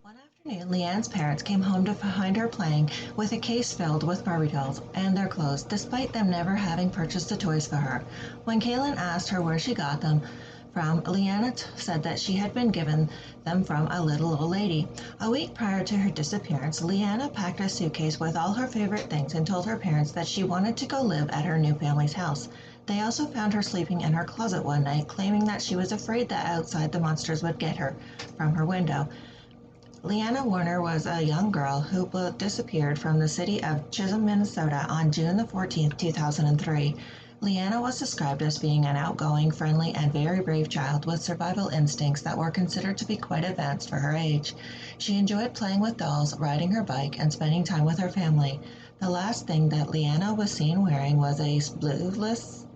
One afternoon, Leanne's parents came home to find her playing with a case filled with Barbie dolls and their clothes, despite them never having purchased the toys for her. When Kaylin asked her where she got them from, LeeAnna said that she had been given them from a little old lady. A week prior to her disappearance, LeeAnna packed a suitcase with all her favorite things and told her parents that she wanted to go live at her new family's house. They also found her sleeping in her closet one night, claiming that she was afraid that outside the monsters would get her from her window. LeeAnna Warner was a young girl who disappeared from the city of Chisholm, Minnesota on June the 14th, 2003. LeeAnna was described as being an outgoing, friendly, and very brave child with survival instincts that were considered to be quite advanced for her age. She enjoyed playing with dolls, riding her bike, and spending time with her family. The last thing that LeeAnna was seen wearing was a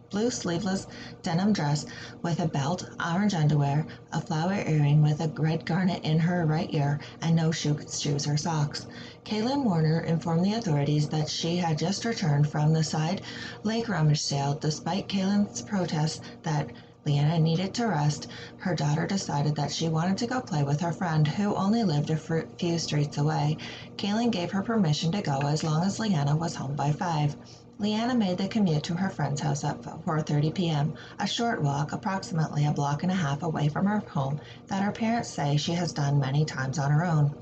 blue sleeveless denim dress with a belt, orange underwear, a flower earring with a red garnet in her right ear, and no shoes or socks. Kaylin Warner informed the authorities that she had just returned from the Side Lake rummage sale. Despite Kaylin's protests that LeeAnna needed to rest, her daughter decided that she wanted to go play with her friend, who only lived a few streets away. Kaylin gave her permission to go as long as LeeAnna was home by 5. LeeAnna made the commute to her friend's house at 4:30 p.m., a short walk approximately a block and a half away from her home that her parents say she has done many times on her own.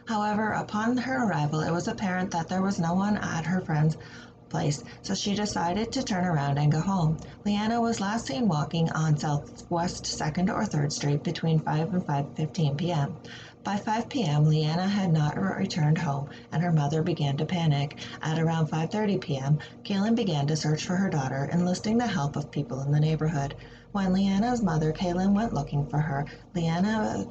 However, upon her arrival, it was apparent that there was no one at her friend's place, so she decided to turn around and go home. LeeAnna was last seen walking on Southwest 2nd or 3rd Street between 5 and 5:15 p.m. By 5 p.m., LeeAnna had not returned home, and her mother began to panic. At around 5:30 p.m., Kaylin began to search for her daughter, enlisting the help of people in the neighborhood. When LeeAnna's mother, Kaylin, went looking for her, LeeAnna's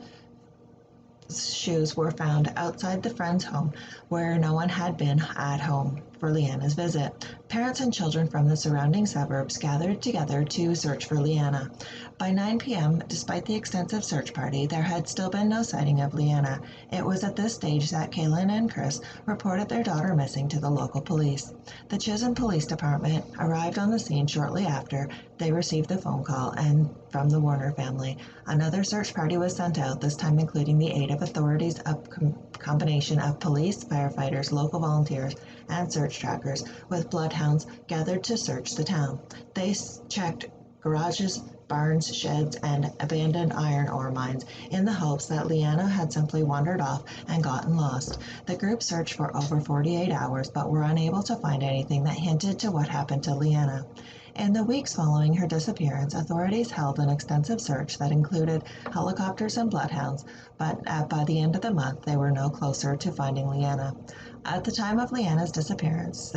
shoes were found outside the friend's home, where no one had been at home for LeeAnna's visit. Parents and children from the surrounding suburbs gathered together to search for LeeAnna. By 9 p.m., despite the extensive search party, there had still been no sighting of LeeAnna. It was at this stage that Kaylin and Chris reported their daughter missing to the local police. The Chisholm Police Department arrived on the scene shortly after they received the phone call and from the Warner family. Another search party was sent out, this time including the aid of authorities, a combination of police, firefighters, local volunteers, and search trackers, with bloodhounds gathered to search the town. They checked garages, barns, sheds, and abandoned iron ore mines in the hopes that LeeAnna had simply wandered off and gotten lost. The group searched for over 48 hours but were unable to find anything that hinted to what happened to LeeAnna. In the weeks following her disappearance, authorities held an extensive search that included helicopters and bloodhounds, but by the end of the month, they were no closer to finding LeeAnna. At the time of LeeAnna's disappearance,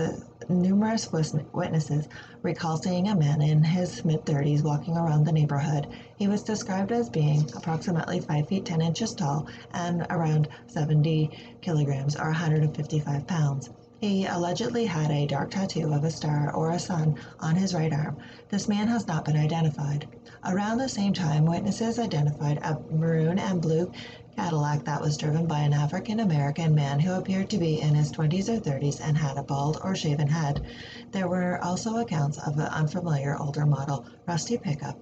numerous witnesses recall seeing a man in his mid-30s walking around the neighborhood. He was described as being approximately 5 feet 10 inches tall and around 70 kilograms or 155 pounds. He allegedly had a dark tattoo of a star or a sun on his right arm. This man has not been identified. Around the same time, witnesses identified a maroon and blue Cadillac that was driven by an African-American man who appeared to be in his 20s or 30s and had a bald or shaven head. There were also accounts of an unfamiliar older model rusty pickup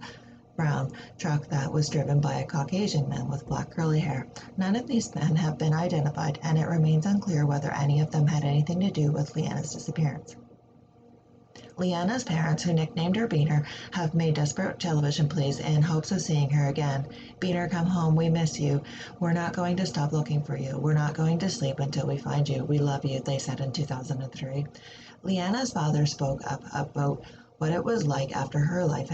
brown truck that was driven by a Caucasian man with black curly hair. None of these men have been identified, and it remains unclear whether any of them had anything to do with LeeAnna's disappearance. LeeAnna's parents, who nicknamed her Beaner, have made desperate television pleas in hopes of seeing her again. "Beaner, come home. We miss you. We're not going to stop looking for you. We're not going to sleep until we find you. We love you," they said in 2003. LeeAnna's father spoke up about what it was like after her life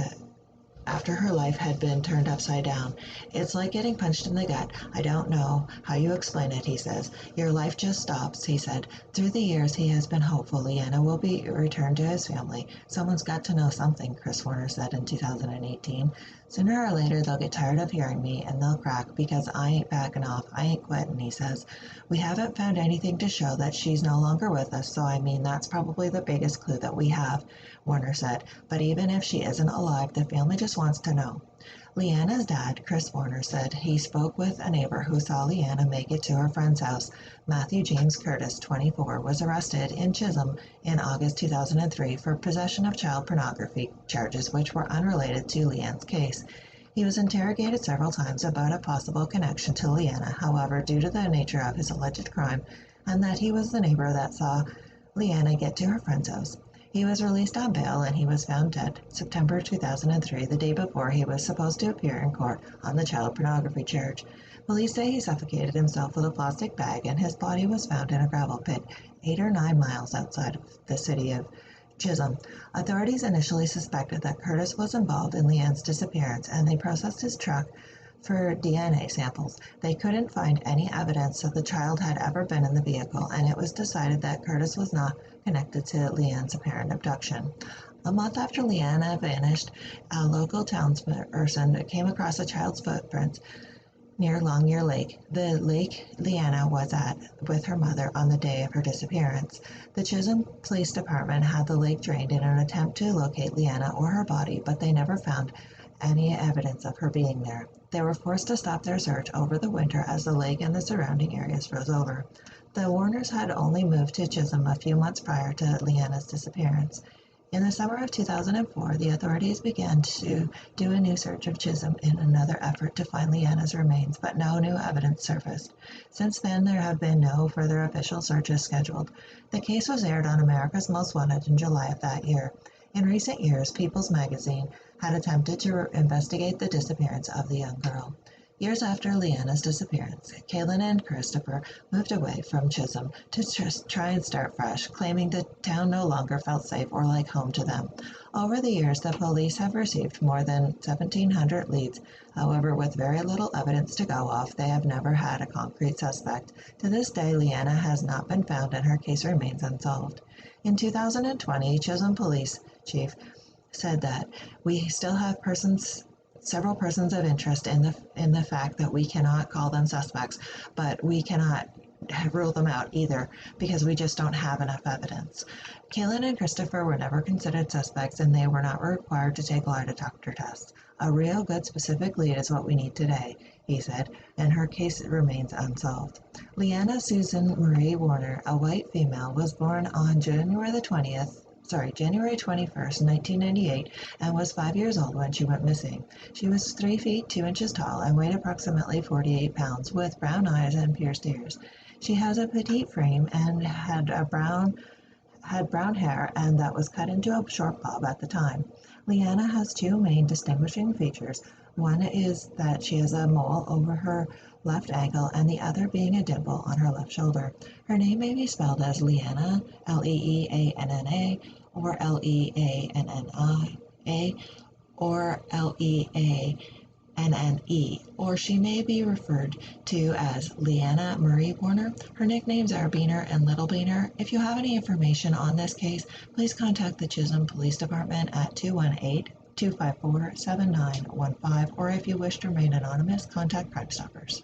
had been turned upside down. "It's like getting punched in the gut. I don't know how you explain it," he says. "Your life just stops," he said. Through the years, he has been hopeful LeeAnna will be returned to his family. "Someone's got to know something," Chris Warner said in 2018. "Sooner or later, they'll get tired of hearing me, and they'll crack, because I ain't backing off. I ain't quitting," he says. "We haven't found anything to show that she's no longer with us, so I mean, that's probably the biggest clue that we have," Warner said. "But even if she isn't alive, the family just wants to know." LeeAnna's dad, Chris Warner, said he spoke with a neighbor who saw LeeAnna make it to her friend's house. Matthew James Curtis, 24, was arrested in Chisholm in August 2003 for possession of child pornography charges which were unrelated to LeeAnna's case. He was interrogated several times about a possible connection to LeeAnna. However, due to the nature of his alleged crime and that he was the neighbor that saw LeeAnna get to her friend's house, he was released on bail and he was found dead September 2003, the day before he was supposed to appear in court on the child pornography charge. Police say he suffocated himself with a plastic bag and his body was found in a gravel pit 8 or 9 miles outside of the city of Chisholm. Authorities initially suspected that Curtis was involved in LeeAnna's disappearance and they processed his truck for DNA samples. They couldn't find any evidence that the child had ever been in the vehicle, and it was decided that Curtis was not connected to LeeAnna's apparent abduction. A month after LeeAnna vanished, a local townsperson came across a child's footprints near Longyear Lake, the lake LeeAnna was at with her mother on the day of her disappearance. The Chisholm Police Department had the lake drained in an attempt to locate LeeAnna or her body, but they never found any evidence of her being there. They were forced to stop their search over the winter as the lake and the surrounding areas froze over. The Warners had only moved to Chisholm a few months prior to LeeAnna's disappearance. In the summer of 2004, the authorities began to do a new search of Chisholm in another effort to find LeeAnna's remains, but no new evidence surfaced. Since then, there have been no further official searches scheduled. The case was aired on America's Most Wanted in July of that year. In recent years, People's Magazine had attempted to investigate the disappearance of the young girl. Years after LeeAnna's disappearance, Kaylin and Christopher moved away from Chisholm to try and start fresh, claiming the town no longer felt safe or like home to them. Over the years, the police have received more than 1,700 leads. However, with very little evidence to go off, they have never had a concrete suspect. To this day, LeeAnna has not been found and her case remains unsolved. In 2020, Chisholm Police Chief said that we still have several persons of interest in the fact that we cannot call them suspects, but we cannot rule them out either because we just don't have enough evidence. Kaylin and Christopher were never considered suspects and they were not required to take lie detector tests. A real good specific lead is what we need today, he said, and her case remains unsolved. LeeAnna Susan Marie Warner, a white female, was born on January 21st, 1998, and was 5 years old when she went missing. She was 3 feet 2 inches tall and weighed approximately 48 pounds, with brown eyes and pierced ears. She has a petite frame and had brown hair and that was cut into a short bob at the time. LeeAnna has two main distinguishing features. One is that she has a mole over her left ankle and the other being a dimple on her left shoulder. Her name may be spelled as LeeAnna, Leeanna, or Leannia, or Leanne, or she may be referred to as LeeAnna Marie Warner. Her nicknames are Beaner and Little Beaner. If you have any information on this case, please contact the Chisholm Police Department at 218-254-7915, or if you wish to remain anonymous, contact Crime Stoppers.